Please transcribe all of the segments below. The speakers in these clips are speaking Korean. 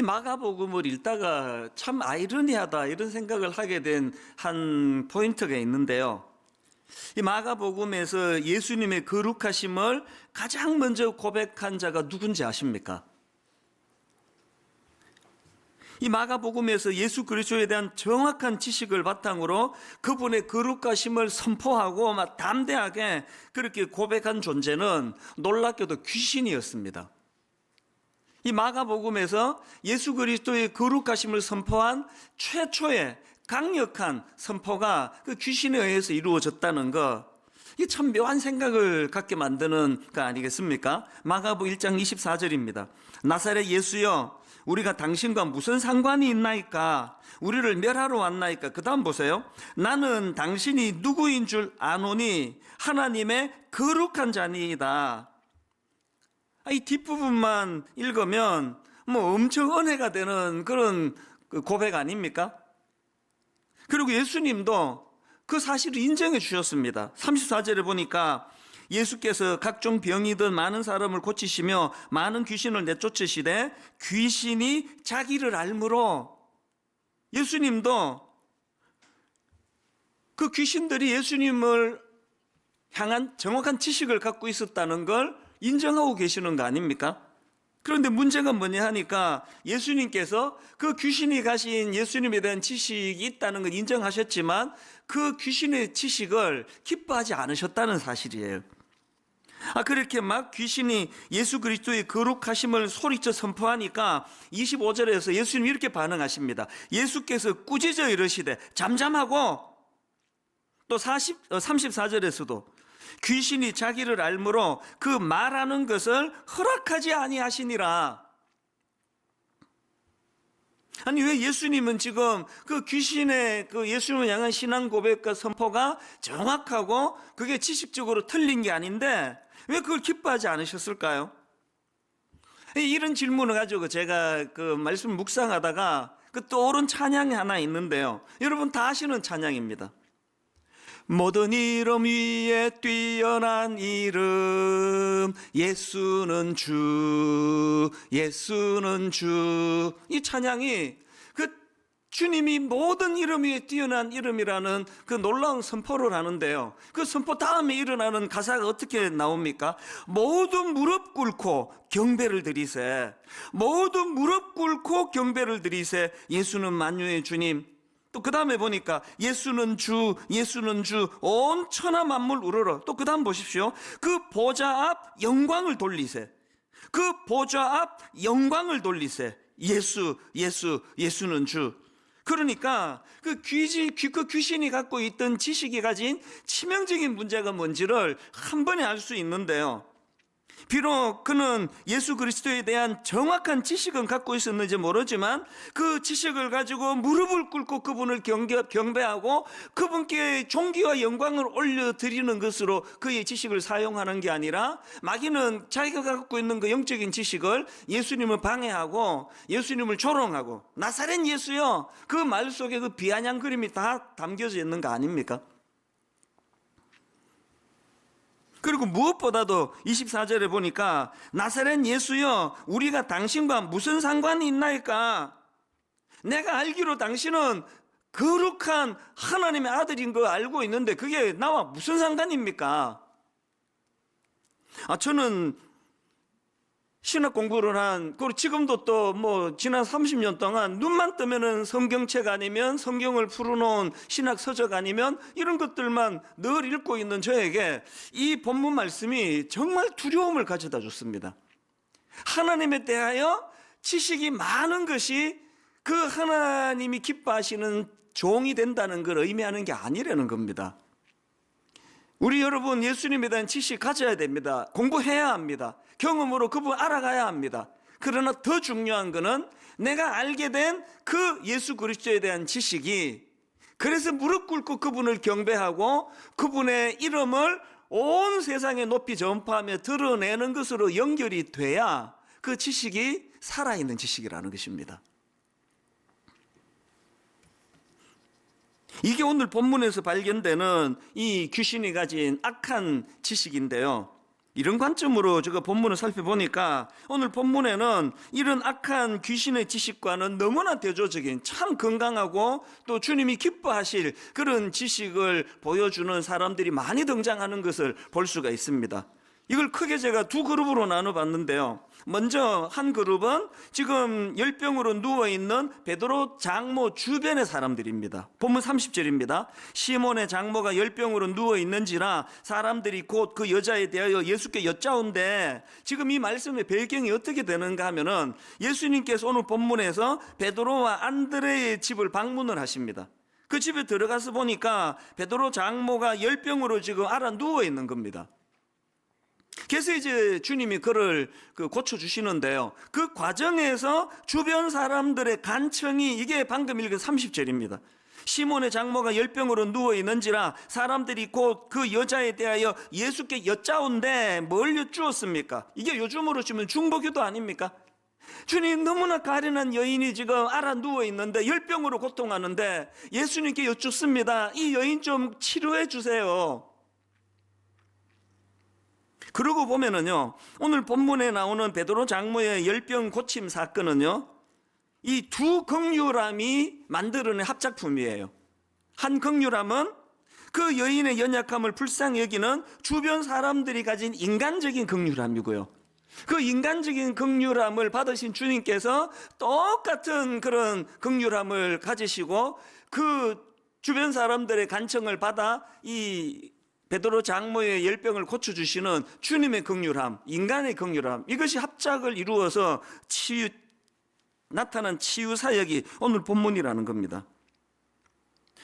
마가복음을 읽다가 참 아이러니하다 이런 생각을 하게 된 한 포인트가 있는데요. 이 마가복음에서 예수님의 거룩하심을 가장 먼저 고백한 자가 누군지 아십니까? 이 마가복음에서 예수 그리스도에 대한 정확한 지식을 바탕으로 그분의 거룩하심을 선포하고 막 담대하게 그렇게 고백한 존재는 놀랍게도 귀신이었습니다. 이 마가복음에서 예수 그리스도의 거룩하심을 선포한 최초의 강력한 선포가 그 귀신에 의해서 이루어졌다는 것, 이게 참 묘한 생각을 갖게 만드는 거 아니겠습니까? 마가복음 1장 24절입니다. 나사렛 예수여, 우리가 당신과 무슨 상관이 있나이까? 우리를 멸하러 왔나이까? 그 다음 보세요. 나는 당신이 누구인 줄 아노니 하나님의 거룩한 자니이다. 이 뒷부분만 읽으면 뭐 엄청 은혜가 되는 그런 고백 아닙니까? 그리고 예수님도 그 사실을 인정해 주셨습니다. 34절에 보니까 예수께서 각종 병이든 많은 사람을 고치시며 많은 귀신을 내쫓으시되 귀신이 자기를 알므로, 예수님도 그 귀신들이 예수님을 향한 정확한 지식을 갖고 있었다는 걸 인정하고 계시는 거 아닙니까? 그런데 문제가 뭐냐 하니까 예수님께서 그 귀신이 가진 예수님에 대한 지식이 있다는 걸 인정하셨지만 그 귀신의 지식을 기뻐하지 않으셨다는 사실이에요. 그렇게 막 귀신이 예수 그리스도의 거룩하심을 소리쳐 선포하니까 25절에서 예수님이 이렇게 반응하십니다. 예수께서 꾸짖어 이르시되 잠잠하고, 또 34절에서도 귀신이 자기를 알므로 그 말하는 것을 허락하지 아니하시니라. 아니, 왜 예수님은 지금 그 귀신의 그 예수님을 향한 신앙 고백과 선포가 정확하고 그게 지식적으로 틀린 게 아닌데 왜 그걸 기뻐하지 않으셨을까요? 이런 질문을 가지고 제가 그 말씀 묵상하다가 그 떠오른 찬양이 하나 있는데요. 여러분 다 아시는 찬양입니다. 모든 이름 위에 뛰어난 이름 예수는 주, 예수는 주. 이 찬양이 그 주님이 모든 이름 위에 뛰어난 이름이라는 그 놀라운 선포를 하는데요. 그 선포 다음에 일어나는 가사가 어떻게 나옵니까? 모든 무릎 꿇고 경배를 드리세, 모든 무릎 꿇고 경배를 드리세, 예수는 만유의 주님. 또 그 다음에 보니까 예수는 주, 예수는 주, 온 천하 만물 우러러. 또 그 다음 보십시오. 그 보좌 앞 영광을 돌리세, 그 보좌 앞 영광을 돌리세, 예수, 예수, 예수는 주. 그러니까 그 귀신이 갖고 있던 지식이 가진 치명적인 문제가 뭔지를 한 번에 알 수 있는데요. 비록 그는 예수 그리스도에 대한 정확한 지식은 갖고 있었는지 모르지만 그 지식을 가지고 무릎을 꿇고 그분을 경배하고 그분께 존귀와 영광을 올려드리는 것으로 그의 지식을 사용하는 게 아니라 마귀는 자기가 갖고 있는 그 영적인 지식을 예수님을 방해하고 예수님을 조롱하고 나사렛 예수여, 그 말 속에 그 비아냥 그림이 다 담겨져 있는 거 아닙니까? 그리고 무엇보다도 24절에 보니까 나사렛 예수여, 우리가 당신과 무슨 상관이 있나이까? 내가 알기로 당신은 거룩한 하나님의 아들인 거 알고 있는데 그게 나와 무슨 상관입니까? 저는 신학 공부를 그리고 지금도 또 뭐 지난 30년 동안 눈만 뜨면은 성경책 아니면 성경을 풀어놓은 신학 서적 아니면 이런 것들만 늘 읽고 있는 저에게 이 본문 말씀이 정말 두려움을 가져다 줬습니다. 하나님에 대하여 지식이 많은 것이 그 하나님이 기뻐하시는 종이 된다는 걸 의미하는 게 아니라는 겁니다. 우리 여러분 예수님에 대한 지식 가져야 됩니다. 공부해야 합니다. 경험으로 그분 알아가야 합니다. 그러나 더 중요한 것은 내가 알게 된 그 예수 그리스도에 대한 지식이, 그래서 무릎 꿇고 그분을 경배하고 그분의 이름을 온 세상에 높이 전파하며 드러내는 것으로 연결이 돼야 그 지식이 살아있는 지식이라는 것입니다. 이게 오늘 본문에서 발견되는 이 귀신이 가진 악한 지식인데요. 이런 관점으로 제가 본문을 살펴보니까 오늘 본문에는 이런 악한 귀신의 지식과는 너무나 대조적인 참 건강하고 또 주님이 기뻐하실 그런 지식을 보여주는 사람들이 많이 등장하는 것을 볼 수가 있습니다. 이걸 크게 제가 두 그룹으로 나눠봤는데요. 먼저 한 그룹은 지금 열병으로 누워있는 베드로 장모 주변의 사람들입니다. 본문 30절입니다. 시몬의 장모가 열병으로 누워있는지라 사람들이 곧 그 여자에 대하여 예수께 여짜온데, 지금 이 말씀의 배경이 어떻게 되는가 하면은 예수님께서 오늘 본문에서 베드로와 안드레의 집을 방문을 하십니다. 그 집에 들어가서 보니까 베드로 장모가 열병으로 지금 알아 누워있는 겁니다. 그래서 이제 주님이 그를 고쳐주시는데요. 그 과정에서 주변 사람들의 간청이, 이게 방금 읽은 30절입니다. 시몬의 장모가 열병으로 누워있는지라 사람들이 곧 그 여자에 대하여 예수께 여짜온데, 뭘 여쭈었습니까? 이게 요즘으로 치면 중보기도 아닙니까? 주님, 너무나 가련한 여인이 지금 알아 누워있는데 열병으로 고통하는데 예수님께 여쭙습니다. 이 여인 좀 치료해 주세요. 그러고 보면은요, 오늘 본문에 나오는 베드로 장모의 열병 고침 사건은요, 이 두 극률함이 만들어낸 합작품이에요. 한 극률함은 그 여인의 연약함을 불쌍히 여기는 주변 사람들이 가진 인간적인 극률함이고요, 그 인간적인 극률함을 받으신 주님께서 똑같은 그런 극률함을 가지시고 그 주변 사람들의 간청을 받아 이 베드로 장모의 열병을 고쳐주시는 주님의 긍휼함, 인간의 긍휼함, 이것이 합작을 이루어서 나타난 치유 사역이 오늘 본문이라는 겁니다.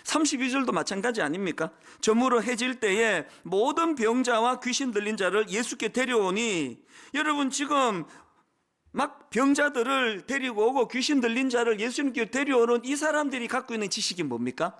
32절도 마찬가지 아닙니까? 저물어 해질 때에 모든 병자와 귀신 들린 자를 예수께 데려오니, 여러분 지금 막 병자들을 데리고 오고 귀신 들린 자를 예수님께 데려오는 이 사람들이 갖고 있는 지식이 뭡니까?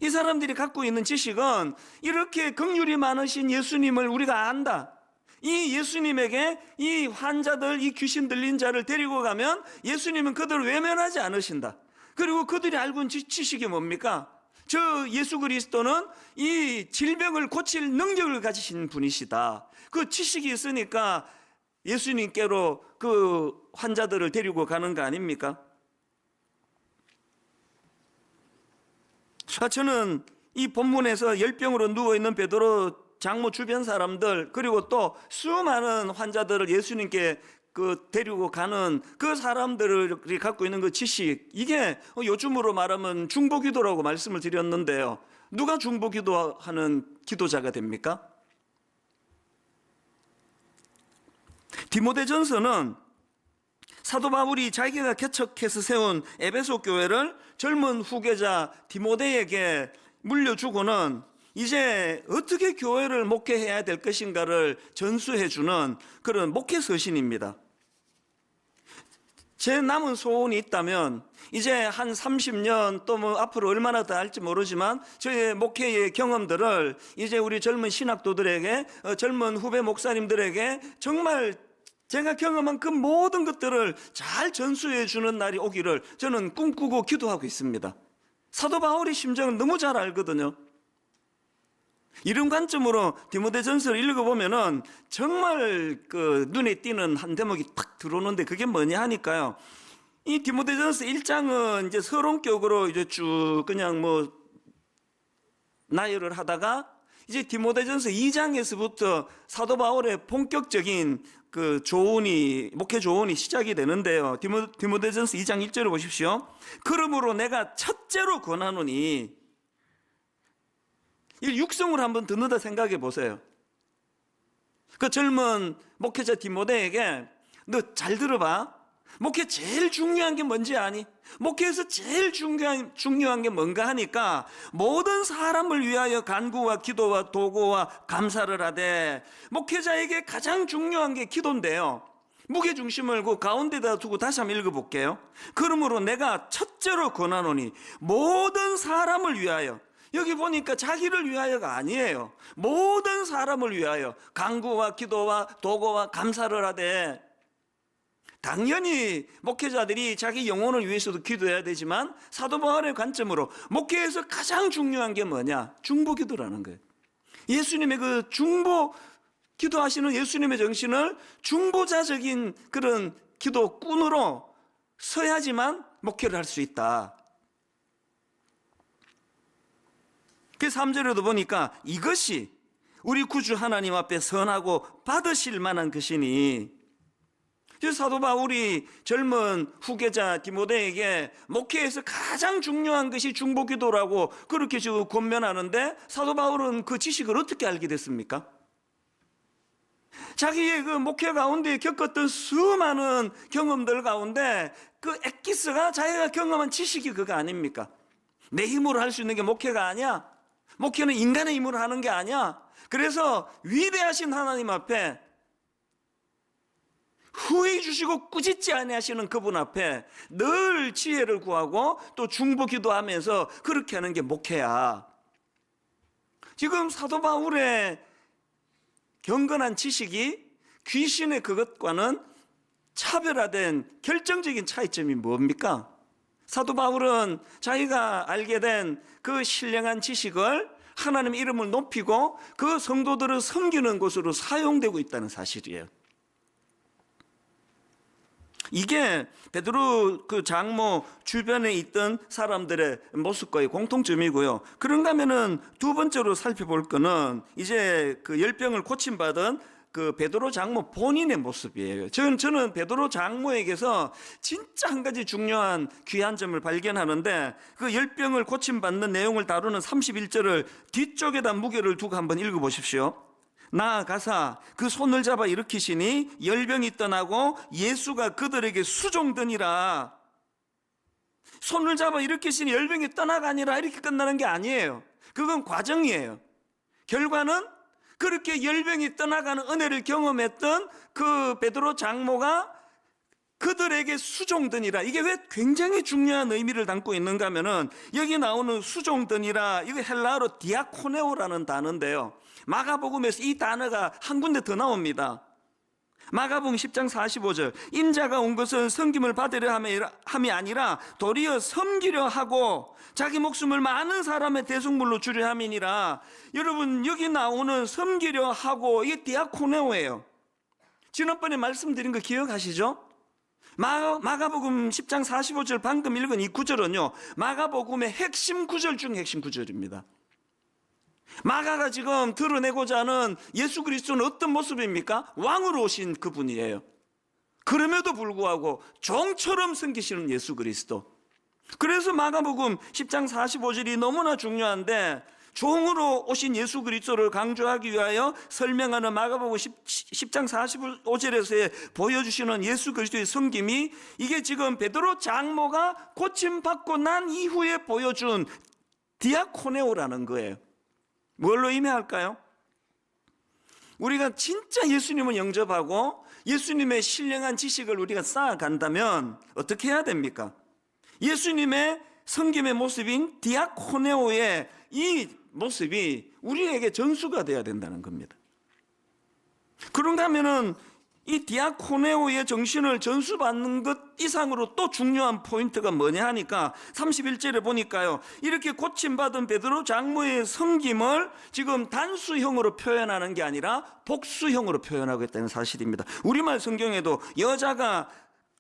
이 사람들이 갖고 있는 지식은 이렇게 긍휼이 많으신 예수님을 우리가 안다. 이 예수님에게 이 환자들, 이 귀신 들린 자를 데리고 가면 예수님은 그들을 외면하지 않으신다. 그리고 그들이 알고 있는 지식이 뭡니까? 저 예수 그리스도는 이 질병을 고칠 능력을 가지신 분이시다. 그 지식이 있으니까 예수님께로 그 환자들을 데리고 가는 거 아닙니까? 저는 이 본문에서 열병으로 누워있는 베드로 장모 주변 사람들, 그리고 또 수많은 환자들을 예수님께 데리고 가는 그 사람들이 갖고 있는 그 지식, 이게 요즘으로 말하면 중보기도라고 말씀을 드렸는데요. 누가 중보기도하는 기도자가 됩니까? 디모데전서는 사도 바울이 자기가 개척해서 세운 에베소 교회를 젊은 후계자 디모데에게 물려주고는 이제 어떻게 교회를 목회해야 될 것인가를 전수해주는 그런 목회 서신입니다. 제 남은 소원이 있다면 이제 한 30년 또 뭐 앞으로 얼마나 더 할지 모르지만 저의 목회의 경험들을 이제 우리 젊은 신학도들에게, 젊은 후배 목사님들에게 정말 제가 경험한 그 모든 것들을 잘 전수해 주는 날이 오기를 저는 꿈꾸고 기도하고 있습니다. 사도 바울의 심정을 너무 잘 알거든요. 이런 관점으로 디모데전서를 읽어보면은 정말 눈에 띄는 한 대목이 탁 들어오는데, 그게 뭐냐 하니까요, 이 디모데전서 1장은 이제 서론격으로 이제 쭉 그냥 뭐 나열을 하다가 이제 디모데전서 2장에서부터 사도 바울의 본격적인 조언이, 목회 조언이 시작이 되는데요. 디모데전서 2장 1절을 보십시오. 그러므로 내가 첫째로 권하노니, 이 육성을 한번 듣는다 생각해 보세요. 그 젊은 목회자 디모데에게 너 잘 들어봐. 목회 제일 중요한 게 뭔지 아니? 목회에서 제일 중요한 게 뭔가 하니까 모든 사람을 위하여 간구와 기도와 도구와 감사를 하되, 목회자에게 가장 중요한 게 기도인데요. 무게중심을 그 가운데다 두고 다시 한번 읽어볼게요. 그러므로 내가 첫째로 권하노니 모든 사람을 위하여, 여기 보니까 자기를 위하여가 아니에요. 모든 사람을 위하여 간구와 기도와 도구와 감사를 하되, 당연히 목회자들이 자기 영혼을 위해서도 기도해야 되지만 사도 바울의 관점으로 목회에서 가장 중요한 게 뭐냐? 중보기도라는 거예요. 예수님의 그 중보 기도하시는 예수님의 정신을 중보자적인 그런 기도꾼으로 서야지만 목회를 할 수 있다. 그 3절에도 보니까 이것이 우리 구주 하나님 앞에 선하고 받으실 만한 것이니, 사도 바울이 젊은 후계자 디모데에게 목회에서 가장 중요한 것이 중보기도라고 그렇게 지금 권면하는데, 사도 바울은 그 지식을 어떻게 알게 됐습니까? 자기의 그 목회 가운데 겪었던 수많은 경험들 가운데 그 엑기스가 자기가 경험한 지식이 그거 아닙니까? 내 힘으로 할 수 있는 게 목회가 아니야. 목회는 인간의 힘으로 하는 게 아니야. 그래서 위대하신 하나님 앞에 후회 주시고 꾸짖지 아니하시는 그분 앞에 늘 지혜를 구하고 또 중보 기도하면서 그렇게 하는 게 목회야. 지금 사도 바울의 경건한 지식이 귀신의 그것과는 차별화된 결정적인 차이점이 뭡니까? 사도 바울은 자기가 알게 된 그 신령한 지식을 하나님 이름을 높이고 그 성도들을 섬기는 곳으로 사용되고 있다는 사실이에요. 이게 베드로 그 장모 주변에 있던 사람들의 모습과의 공통점이고요. 그런가 하면은 두 번째로 살펴볼 거는 이제 그 열병을 고침받은 그 베드로 장모 본인의 모습이에요. 저는 베드로 장모에게서 진짜 한 가지 중요한 귀한 점을 발견하는데, 그 열병을 고침받는 내용을 다루는 31절을 뒤쪽에다 무게를 두고 한번 읽어보십시오. 나아가사 그 손을 잡아 일으키시니 열병이 떠나고 예수가 그들에게 수종되니라. 손을 잡아 일으키시니 열병이 떠나가니라 이렇게 끝나는 게 아니에요. 그건 과정이에요. 결과는 그렇게 열병이 떠나가는 은혜를 경험했던 그 베드로 장모가 그들에게 수종되니라. 이게 왜 굉장히 중요한 의미를 담고 있는가 하면은, 여기 나오는 수종되니라, 이거 헬라어로 디아코네오라는 단어인데요, 마가복음에서 이 단어가 한 군데 더 나옵니다. 마가복음 10장 45절, 인자가 온 것은 섬김을 받으려 함이 아니라 도리어 섬기려 하고 자기 목숨을 많은 사람의 대속물로 주려 함이니라. 여러분, 여기 나오는 섬기려 하고, 이게 디아코네오예요. 지난번에 말씀드린 거 기억하시죠? 마가복음 10장 45절 방금 읽은 이 구절은요, 마가복음의 핵심 구절 중 핵심 구절입니다. 마가가 지금 드러내고자 하는 예수 그리스도는 어떤 모습입니까? 왕으로 오신 그분이에요. 그럼에도 불구하고 종처럼 섬기시는 예수 그리스도. 그래서 마가복음 10장 45절이 너무나 중요한데, 종으로 오신 예수 그리스도를 강조하기 위하여 설명하는 마가복음 10장 45절에서 보여주시는 예수 그리스도의 섬김이, 이게 지금 베드로 장모가 고침받고 난 이후에 보여준 디아코네오라는 거예요. 뭘로 의미할까요? 우리가 진짜 예수님을 영접하고 예수님의 신령한 지식을 우리가 쌓아간다면 어떻게 해야 됩니까? 예수님의 섬김의 모습인 디아코네오의 이 모습이 우리에게 전수가 되어야 된다는 겁니다. 그런가 하면은 이 디아코네오의 정신을 전수받는 것 이상으로 또 중요한 포인트가 뭐냐 하니까 31절에 보니까요, 이렇게 고침받은 베드로 장모의 섬김을 지금 단수형으로 표현하는 게 아니라 복수형으로 표현하고 있다는 사실입니다. 우리말 성경에도 여자가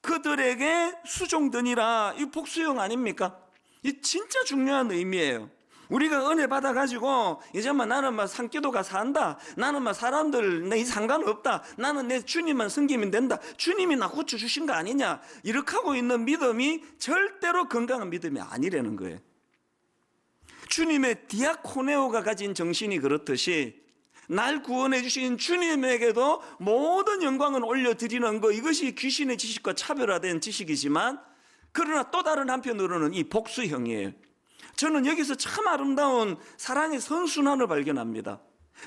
그들에게 수종되니라, 이 복수형 아닙니까? 이 진짜 중요한 의미예요. 우리가 은혜 받아가지고 이제 나는 산기도가 산다, 나는 사람들 내 상관없다, 나는 내 주님만 섬기면 된다, 주님이 나 고쳐주신 거 아니냐, 이렇게 하고 있는 믿음이 절대로 건강한 믿음이 아니라는 거예요. 주님의 디아코네오가 가진 정신이 그렇듯이 날 구원해 주신 주님에게도 모든 영광을 올려드리는 것, 이것이 귀신의 지식과 차별화된 지식이지만, 그러나 또 다른 한편으로는 이 복수형이에요. 저는 여기서 참 아름다운 사랑의 선순환을 발견합니다.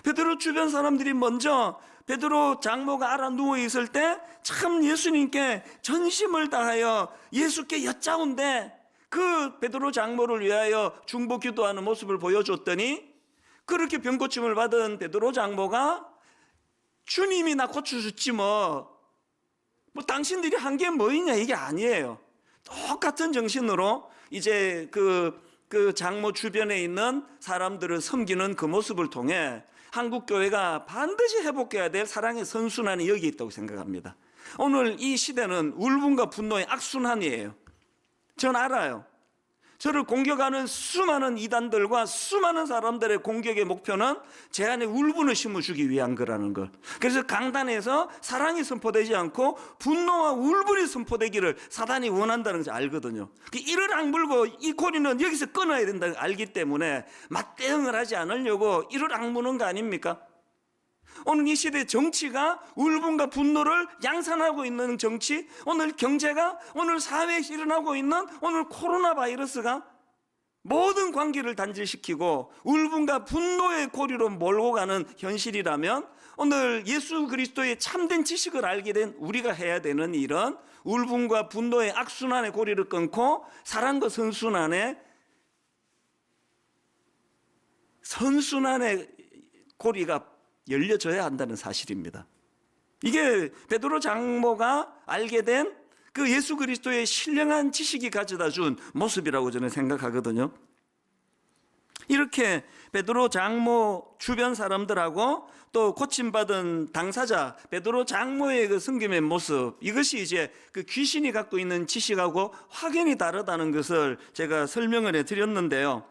베드로 주변 사람들이 먼저 베드로 장모가 알아 누워 있을 때 참 예수님께 전심을 다하여 예수께 여짜온데, 그 베드로 장모를 위하여 중보 기도하는 모습을 보여줬더니, 그렇게 병고침을 받은 베드로 장모가 주님이 나 고쳐줬지 뭐 당신들이 한 게 뭐이냐, 이게 아니에요. 똑같은 정신으로 이제 그 장모 주변에 있는 사람들을 섬기는 그 모습을 통해 한국 교회가 반드시 회복해야 될 사랑의 선순환이 여기 있다고 생각합니다. 오늘 이 시대는 울분과 분노의 악순환이에요. 전 알아요. 저를 공격하는 수많은 이단들과 수많은 사람들의 공격의 목표는 제 안에 울분을 심어주기 위한 거라는 걸. 그래서 강단에서 사랑이 선포되지 않고 분노와 울분이 선포되기를 사단이 원한다는 것을 알거든요. 이를 악물고 이 고리는 여기서 끊어야 된다는 걸 알기 때문에 맞대응을 하지 않으려고 이를 악무는 거 아닙니까? 오늘 이 시대 정치가 울분과 분노를 양산하고 있는 정치, 오늘 경제가, 오늘 사회에서 일어나고 있는 오늘 코로나 바이러스가 모든 관계를 단절시키고 울분과 분노의 고리로 몰고 가는 현실이라면 오늘 예수 그리스도의 참된 지식을 알게 된 우리가 해야 되는 일은 울분과 분노의 악순환의 고리를 끊고 사랑과 선순환의 고리가 열려져야 한다는 사실입니다. 이게 베드로 장모가 알게 된 그 예수 그리스도의 신령한 지식이 가져다 준 모습이라고 저는 생각하거든요. 이렇게 베드로 장모 주변 사람들하고 또 고침받은 당사자 베드로 장모의 그 섬김의 모습, 이것이 이제 그 귀신이 갖고 있는 지식하고 확연히 다르다는 것을 제가 설명을 해드렸는데요.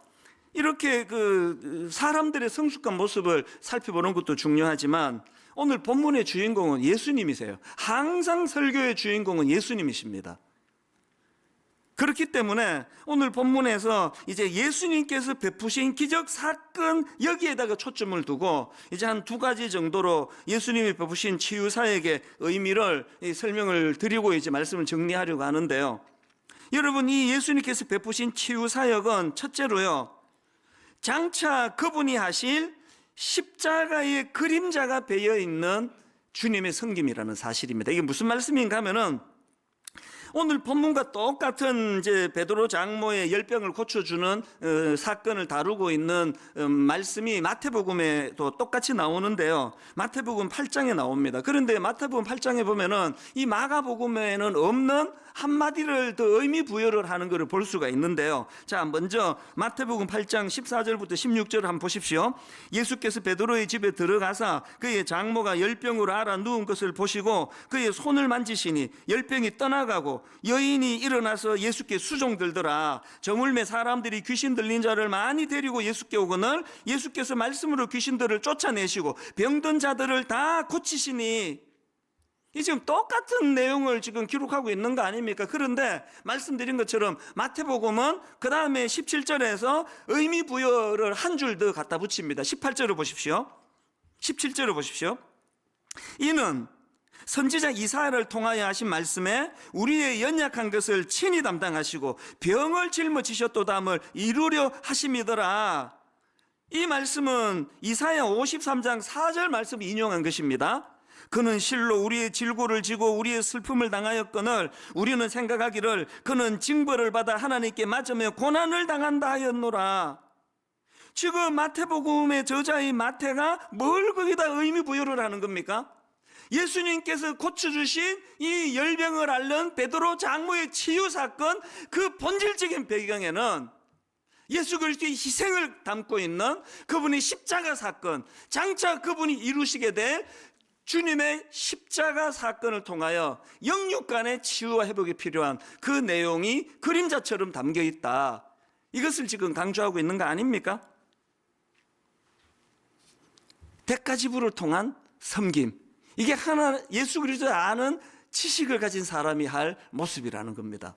이렇게 그 사람들의 성숙한 모습을 살펴보는 것도 중요하지만 오늘 본문의 주인공은 예수님이세요. 항상 설교의 주인공은 예수님이십니다. 그렇기 때문에 오늘 본문에서 이제 예수님께서 베푸신 기적 사건 여기에다가 초점을 두고 이제 한 두 가지 정도로 예수님이 베푸신 치유 사역의 의미를 설명을 드리고 이제 말씀을 정리하려고 하는데요. 여러분, 이 예수님께서 베푸신 치유 사역은 첫째로요, 장차 그분이 하실 십자가의 그림자가 배어 있는 주님의 섬김이라는 사실입니다. 이게 무슨 말씀인가 하면은 오늘 본문과 똑같은 이제 베드로 장모의 열병을 고쳐주는 사건을 다루고 있는 말씀이 마태복음에도 똑같이 나오는데요. 마태복음 8장에 나옵니다. 그런데 마태복음 8장에 보면은 이 마가복음에는 없는 한마디를 더 의미 부여를 하는 것을 볼 수가 있는데요. 자, 먼저 마태복음 8장 14절부터 16절을 한번 보십시오. 예수께서 베드로의 집에 들어가사 그의 장모가 열병으로 앓아 누운 것을 보시고 그의 손을 만지시니 열병이 떠나가고 여인이 일어나서 예수께 수종들더라. 저물매 사람들이 귀신 들린 자를 많이 데리고 예수께 오거늘 예수께서 말씀으로 귀신들을 쫓아내시고 병든 자들을 다 고치시니, 이 지금 똑같은 내용을 지금 기록하고 있는 거 아닙니까? 그런데 말씀드린 것처럼 마태복음은 그 다음에 17절에서 의미 부여를 한 줄 더 갖다 붙입니다. 18절을 보십시오. 17절을 보십시오. 이는 선지자 이사야를 통하여 하신 말씀에 우리의 연약한 것을 친히 담당하시고 병을 짊어지셨도다함을 이루려 하심이더라. 이 말씀은 이사야 53장 4절 말씀을 인용한 것입니다. 그는 실로 우리의 질고를 지고 우리의 슬픔을 당하였거늘 우리는 생각하기를 그는 징벌을 받아 하나님께 맞으며 고난을 당한다 하였노라. 지금 마태복음의 저자인 마태가 뭘 거기다 의미 부여를 하는 겁니까? 예수님께서 고쳐주신 이 열병을 앓는 베드로 장모의 치유 사건, 그 본질적인 배경에는 예수 그리스도의 희생을 담고 있는 그분의 십자가 사건, 장차 그분이 이루시게 될 주님의 십자가 사건을 통하여 영육 간의 치유와 회복이 필요한 그 내용이 그림자처럼 담겨 있다. 이것을 지금 강조하고 있는 거 아닙니까? 대가지불을 통한 섬김, 이게 하나 예수 그리스도를 아는 지식을 가진 사람이 할 모습이라는 겁니다.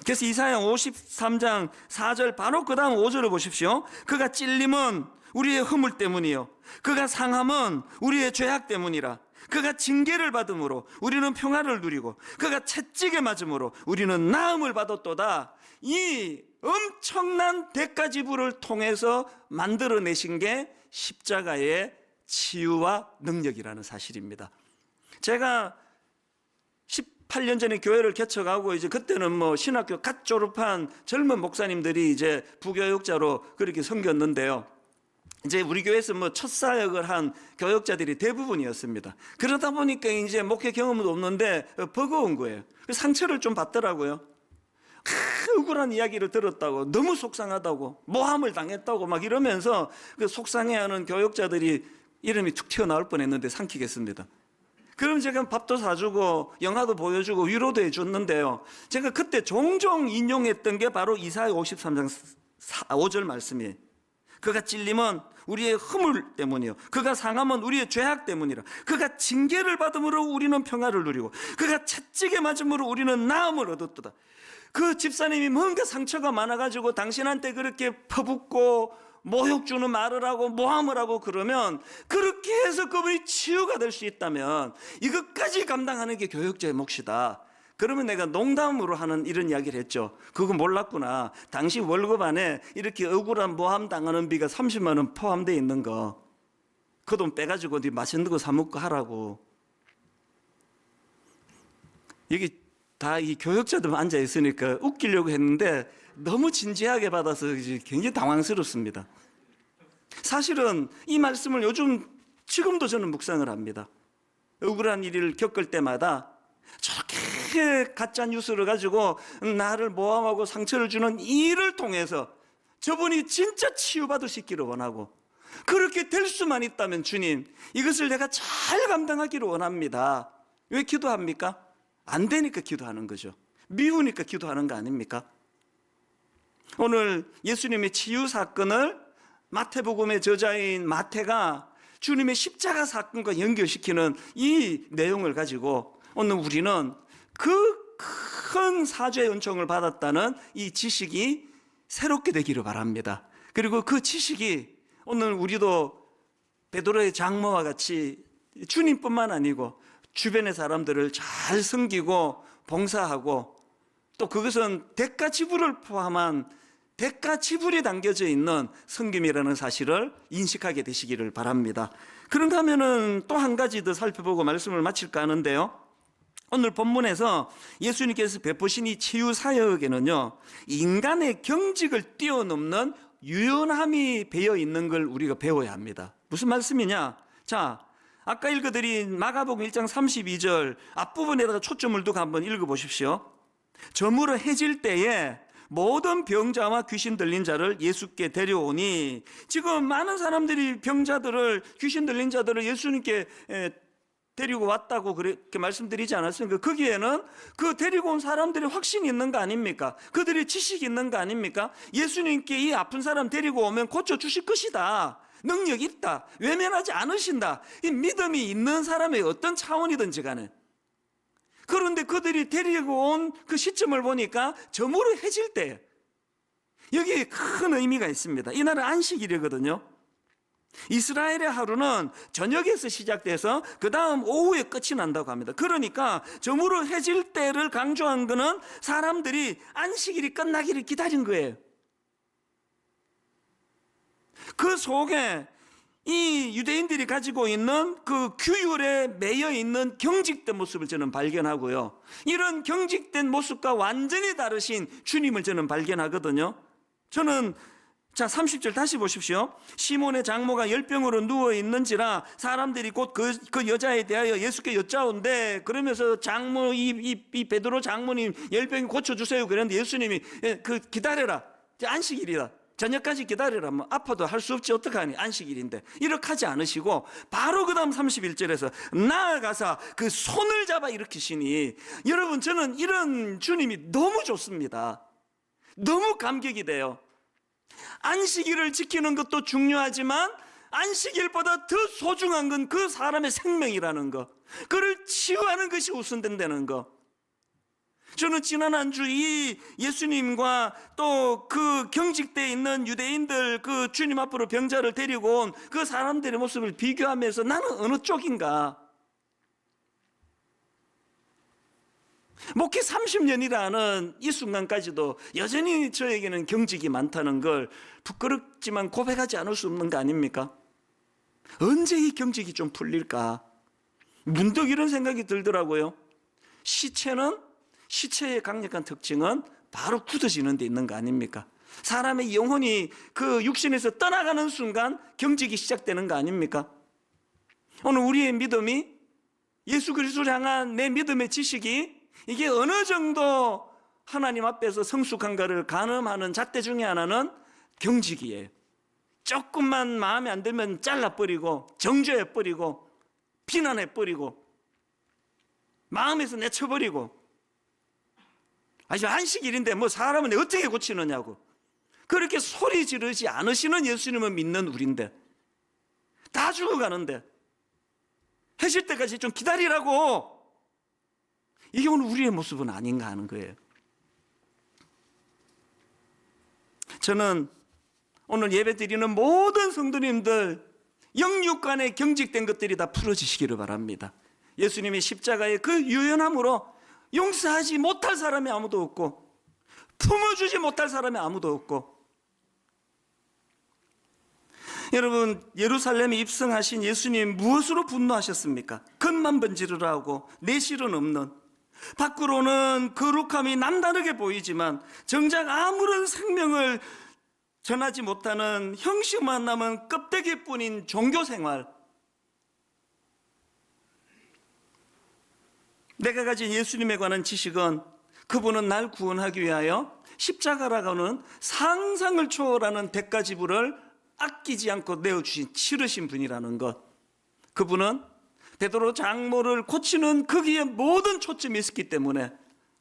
그래서 이사야 53장 4절 바로 그 다음 5절을 보십시오. 그가 찔림은 우리의 허물 때문이요 그가 상함은 우리의 죄악 때문이라. 그가 징계를 받음으로 우리는 평화를 누리고 그가 채찍에 맞음으로 우리는 나음을 받았도다. 이 엄청난 대가지불을 통해서 만들어내신 게 십자가의 치유와 능력이라는 사실입니다. 제가 18년 전에 교회를 개척하고 이제 그때는 뭐 신학교 갓 졸업한 젊은 목사님들이 이제 부교육자로 그렇게 섬겼는데요. 이제 우리 교회에서 뭐 첫 사역을 한 교역자들이 대부분이었습니다. 그러다 보니까 이제 목회 경험도 없는데 버거운 거예요. 상처를 좀 받더라고요. 억울한 이야기를 들었다고, 너무 속상하다고, 모함을 당했다고 막 이러면서 그 속상해하는 교역자들이 이름이 툭 튀어나올 뻔했는데 삼키겠습니다. 그럼 제가 밥도 사주고 영화도 보여주고 위로도 해줬는데요, 제가 그때 종종 인용했던 게 바로 이사야 53장 5절 말씀이에요. 그가 찔림은 우리의 허물 때문이요, 그가 상함은 우리의 죄악 때문이라. 그가 징계를 받음으로 우리는 평화를 누리고 그가 채찍에 맞음으로 우리는 나음을 얻었도다. 그 집사님이 뭔가 상처가 많아가지고 당신한테 그렇게 퍼붓고 모욕 주는 말을 하고 모함을 하고 그러면, 그렇게 해서 그분이 치유가 될 수 있다면 이것까지 감당하는 게 교역자의 몫이다. 그러면 내가 농담으로 하는 이런 이야기를 했죠. 그거 몰랐구나. 당신 월급 안에 이렇게 억울한 모함 당하는 비가 30만 원 포함되어 있는 거, 그 돈 빼가지고 네 맛있는 거 사 먹고 하라고. 여기 다 이 교역자들만 앉아 있으니까 웃기려고 했는데 너무 진지하게 받아서 굉장히 당황스럽습니다. 사실은 이 말씀을 요즘 지금도 저는 묵상을 합니다. 억울한 일을 겪을 때마다 저렇게 가짜 뉴스를 가지고 나를 모함하고 상처를 주는 일을 통해서 저분이 진짜 치유받을 수 있기를 원하고, 그렇게 될 수만 있다면 주님, 이것을 내가 잘 감당하기를 원합니다. 왜 기도합니까? 안 되니까 기도하는 거죠. 미우니까 기도하는 거 아닙니까? 오늘 예수님의 치유 사건을 마태복음의 저자인 마태가 주님의 십자가 사건과 연결시키는 이 내용을 가지고 오늘 우리는 그 큰 사죄의 은총을 받았다는 이 지식이 새롭게 되기를 바랍니다. 그리고 그 지식이 오늘 우리도 베드로의 장모와 같이 주님뿐만 아니고 주변의 사람들을 잘 섬기고 봉사하고, 또 그것은 대가 지불을 포함한 대가 지불이 담겨져 있는 섬김이라는 사실을 인식하게 되시기를 바랍니다. 그런가 하면은 또 한 가지 더 살펴보고 말씀을 마칠까 하는데요, 오늘 본문에서 예수님께서 베푸신 이 치유 사역에는요, 인간의 경직을 뛰어넘는 유연함이 배어 있는 걸 우리가 배워야 합니다. 무슨 말씀이냐? 자, 아까 읽어드린 마가복음 1장 32절 앞부분에다가 초점을 두고 한번 읽어보십시오. 저물어 해질 때에 모든 병자와 귀신 들린 자를 예수께 데려오니, 지금 많은 사람들이 병자들을, 귀신 들린 자들을 예수님께 데리고 왔다고 그렇게 말씀드리지 않았습니까? 거기에는 그 데리고 온 사람들이 확신이 있는 거 아닙니까? 그들이 지식이 있는 거 아닙니까? 예수님께 이 아픈 사람 데리고 오면 고쳐주실 것이다, 능력 있다, 외면하지 않으신다, 이 믿음이 있는 사람의 어떤 차원이든지 간에. 그런데 그들이 데리고 온 그 시점을 보니까 저물어 해질 때, 여기에 큰 의미가 있습니다. 이날은 안식일이거든요. 이스라엘의 하루는 저녁에서 시작돼서 그 다음 오후에 끝이 난다고 합니다. 그러니까 저물어 해질 때를 강조한 것은 사람들이 안식일이 끝나기를 기다린 거예요. 그 속에 이 유대인들이 가지고 있는 그 규율에 매여 있는 경직된 모습을 저는 발견하고요, 이런 경직된 모습과 완전히 다르신 주님을 저는 발견하거든요. 저는 자 30절 다시 보십시오. 시몬의 장모가 열병으로 누워있는지라 사람들이 곧 그 여자에 대하여 예수께 여짜온대. 그러면서 장모 이 베드로 장모님 열병이 고쳐주세요 그랬는데 예수님이 그 기다려라, 안식일이다, 저녁까지 기다려라, 뭐 아파도 할 수 없지 어떡하니, 안식일인데. 이렇게 하지 않으시고 바로 그 다음 31절에서 나아가서 그 손을 잡아 일으키시니, 여러분 저는 이런 주님이 너무 좋습니다. 너무 감격이 돼요. 안식일을 지키는 것도 중요하지만 안식일보다 더 소중한 건 그 사람의 생명이라는 거, 그를 치유하는 것이 우선된다는 거. 저는 지난 한 주 이 예수님과 또 그 경직되어 있는 유대인들, 그 주님 앞으로 병자를 데리고 온 그 사람들의 모습을 비교하면서 나는 어느 쪽인가? 목회 30년이라는 이 순간까지도 여전히 저에게는 경직이 많다는 걸 부끄럽지만 고백하지 않을 수 없는 거 아닙니까? 언제 이 경직이 좀 풀릴까? 문득 이런 생각이 들더라고요. 시체의 강력한 특징은 바로 굳어지는 데 있는 거 아닙니까? 사람의 영혼이 그 육신에서 떠나가는 순간 경직이 시작되는 거 아닙니까? 오늘 우리의 믿음이, 예수 그리스도를 향한 내 믿음의 지식이 이게 어느 정도 하나님 앞에서 성숙한가를 가늠하는 잣대 중에 하나는 경직이에요. 조금만 마음에 안 들면 잘라버리고 정죄해버리고 비난해버리고 마음에서 내쳐버리고, 아주 안식일인데 뭐 사람은 어떻게 고치느냐고 그렇게 소리 지르지 않으시는 예수님을 믿는 우리인데, 다 죽어가는데 해질 때까지 좀 기다리라고, 이게 오늘 우리의 모습은 아닌가 하는 거예요. 저는 오늘 예배 드리는 모든 성도님들 영육간에 경직된 것들이 다 풀어지시기를 바랍니다. 예수님의 십자가의 그 유연함으로 용서하지 못할 사람이 아무도 없고 품어주지 못할 사람이 아무도 없고, 여러분 예루살렘에 입성하신 예수님 무엇으로 분노하셨습니까? 겉만 번지르르 하고 내실은 없는, 밖으로는 거룩함이 남다르게 보이지만 정작 아무런 생명을 전하지 못하는 형식만 남은 껍데기뿐인 종교생활, 내가 가진 예수님에 관한 지식은 그분은 날 구원하기 위하여 십자가라고 하는 상상을 초월하는 대가 지불을 아끼지 않고 내어주신 치르신 분이라는 것, 그분은 베드로 장모를 고치는 거기에 모든 초점이 있었기 때문에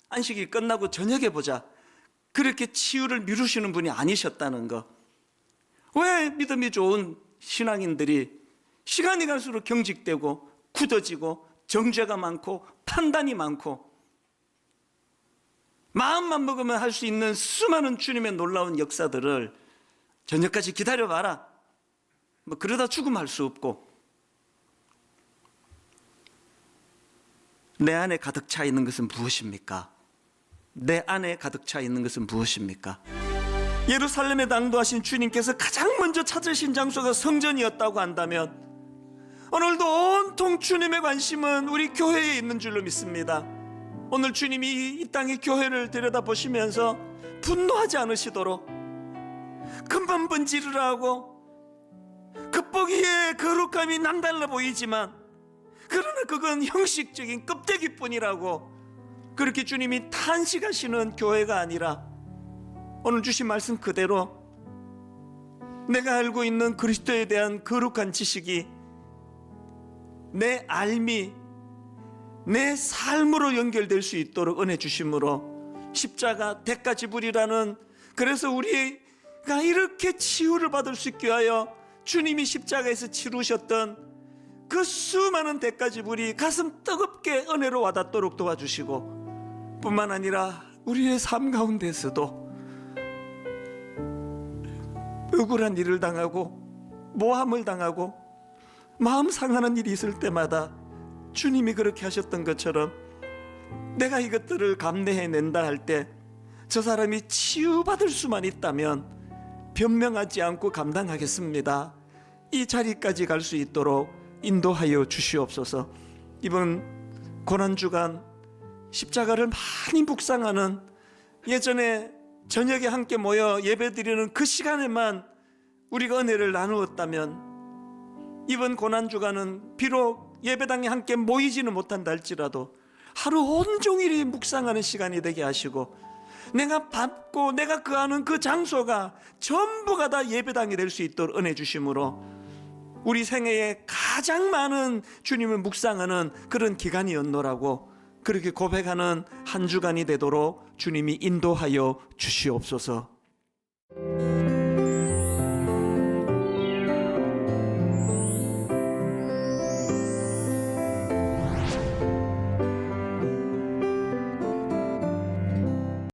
안식이 끝나고 저녁에 보자 그렇게 치유를 미루시는 분이 아니셨다는 것. 왜 믿음이 좋은 신앙인들이 시간이 갈수록 경직되고 굳어지고 정죄가 많고 판단이 많고 마음만 먹으면 할 수 있는 수많은 주님의 놀라운 역사들을 저녁까지 기다려봐라, 뭐 그러다 죽음할 수 없고, 내 안에 가득 차 있는 것은 무엇입니까? 내 안에 가득 차 있는 것은 무엇입니까? 예루살렘에 당도하신 주님께서 가장 먼저 찾으신 장소가 성전이었다고 한다면 오늘도 온통 주님의 관심은 우리 교회에 있는 줄로 믿습니다. 오늘 주님이 이 땅의 교회를 들여다보시면서 분노하지 않으시도록 금방 번지르르 하고 겉보기에 거룩함이 남달라 보이지만 그러나 그건 형식적인 껍데기뿐이라고, 그렇게 주님이 탄식하시는 교회가 아니라 오늘 주신 말씀 그대로 내가 알고 있는 그리스도에 대한 거룩한 지식이 내 알미, 내 삶으로 연결될 수 있도록 은혜 주심으로 십자가 대가 지불이라는, 그래서 우리가 이렇게 치유를 받을 수 있게 하여 주님이 십자가에서 치루셨던 그 수많은 대가 지불이 가슴 뜨겁게 은혜로 와닿도록 도와주시고, 뿐만 아니라 우리의 삶 가운데서도 억울한 일을 당하고 모함을 당하고 마음 상하는 일이 있을 때마다 주님이 그렇게 하셨던 것처럼 내가 이것들을 감내해낸다 할 때 저 사람이 치유받을 수만 있다면 변명하지 않고 감당하겠습니다, 이 자리까지 갈 수 있도록 인도하여 주시옵소서. 이번 고난주간 십자가를 많이 묵상하는, 예전에 저녁에 함께 모여 예배드리는 그 시간에만 우리가 은혜를 나누었다면 이번 고난주간은 비록 예배당에 함께 모이지는 못한다 할지라도 하루 온종일 묵상하는 시간이 되게 하시고, 내가 밟고 내가 거하는 그 장소가 전부가 다 예배당이 될 수 있도록 은혜 주심으로 우리 생애에 가장 많은 주님을 묵상하는 그런 기간이었노라고 그렇게 고백하는 한 주간이 되도록 주님이 인도하여 주시옵소서.